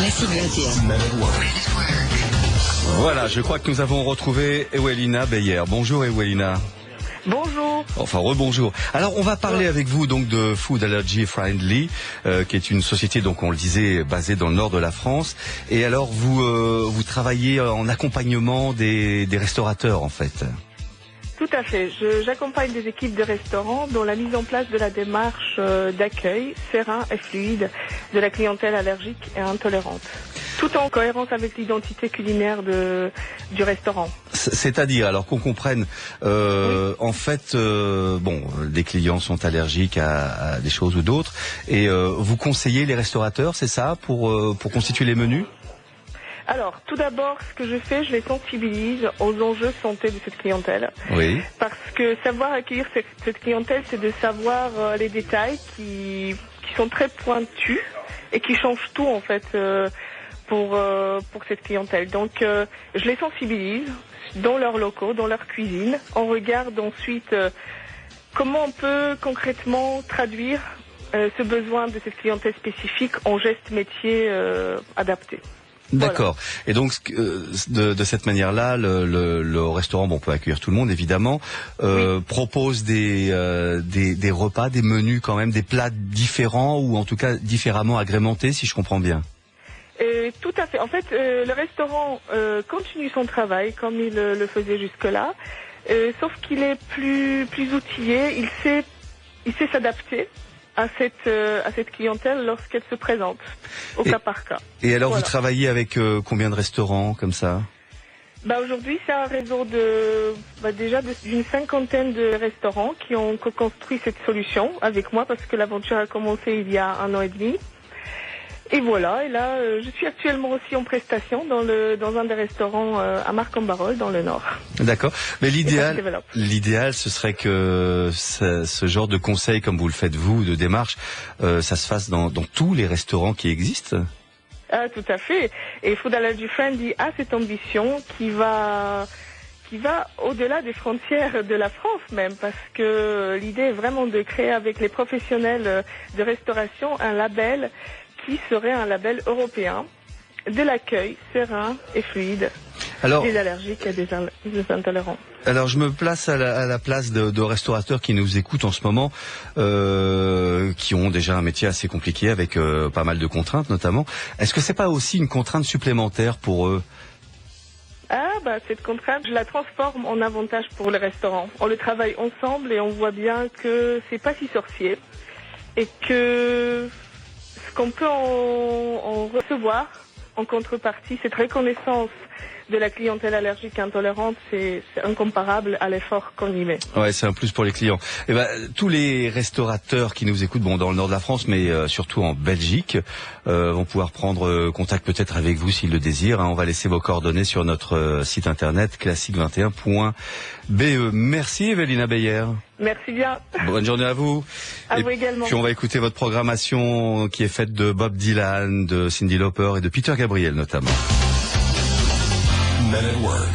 Classique 21. Voilà, je crois que nous avons retrouvé Ewelina Beyer. Bonjour Ewelina. Bonjour. Enfin, rebonjour. Alors, on va parler avec vous donc de Food Allergy Friendly, qui est une société, donc on le disait, basée dans le nord de la France. Et alors, vous travaillez en accompagnement des restaurateurs, en fait. Tout à fait. J'accompagne des équipes de restaurants dans la mise en place de la démarche d'accueil serein et fluide de la clientèle allergique et intolérante, tout en cohérence avec l'identité culinaire du restaurant. C'est-à-dire, alors qu'on comprenne, Oui. en fait, des clients sont allergiques à des choses ou d'autres, et vous conseillez les restaurateurs, c'est ça, pour constituer les menus ? Alors, tout d'abord, ce que je fais, je les sensibilise aux enjeux santé de cette clientèle. Oui. Parce que savoir accueillir cette clientèle, c'est de savoir les détails qui sont très pointus et qui changent tout, en fait, pour cette clientèle. Donc, je les sensibilise dans leurs locaux, dans leur cuisine. On regarde ensuite comment on peut concrètement traduire ce besoin de cette clientèle spécifique en gestes métiers adaptés. D'accord. Voilà. Et donc, de cette manière-là, le restaurant, peut accueillir tout le monde, évidemment, oui. Propose des repas, des menus quand même, des plats différents ou en tout cas différemment agrémentés, si je comprends bien. Tout à fait. En fait, le restaurant continue son travail comme il le faisait jusque-là, sauf qu'il est plus outillé, il sait s'adapter à cette clientèle lorsqu'elle se présente, au cas par cas. Et alors, voilà. Vous travaillez avec combien de restaurants comme ça ? Aujourd'hui, c'est un réseau d'une cinquantaine de restaurants qui ont co-construit cette solution avec moi parce que l'aventure a commencé il y a 1 an et demi. Et voilà, et là, je suis actuellement aussi en prestation dans un des restaurants à Marcq-en-Barœul, dans le Nord. D'accord. Mais l'idéal, ce serait que ce genre de conseil, comme vous le faites vous, de démarche, ça se fasse dans tous les restaurants qui existent. Ah, tout à fait. Et Food Allergy Friendly a cette ambition qui va au-delà des frontières de la France même, parce que l'idée est vraiment de créer avec les professionnels de restauration un label qui serait un label européen de l'accueil serein et fluide des allergiques et des intolérants. Alors je me place à la place de restaurateurs qui nous écoutent en ce moment, qui ont déjà un métier assez compliqué avec pas mal de contraintes notamment. Est-ce que c'est pas aussi une contrainte supplémentaire pour eux ? Cette contrainte, je la transforme en avantage pour les restaurants. On le travaille ensemble et on voit bien que c'est pas si sorcier et que ce qu'on peut en recevoir en contrepartie, cette reconnaissance de la clientèle allergique et intolérante, c'est incomparable à l'effort qu'on y met. Ouais, c'est un plus pour les clients. Et tous les restaurateurs qui nous écoutent, dans le nord de la France, mais surtout en Belgique, vont pouvoir prendre contact peut-être avec vous s'ils le désirent. On va laisser vos coordonnées sur notre site internet classique21.be. Merci Ewelina Beyer. Merci bien. Bonne journée à vous. À vous également. Puis on va écouter votre programmation qui est faite de Bob Dylan, de Cyndi Lauper et de Peter Gabriel notamment. Men at Work.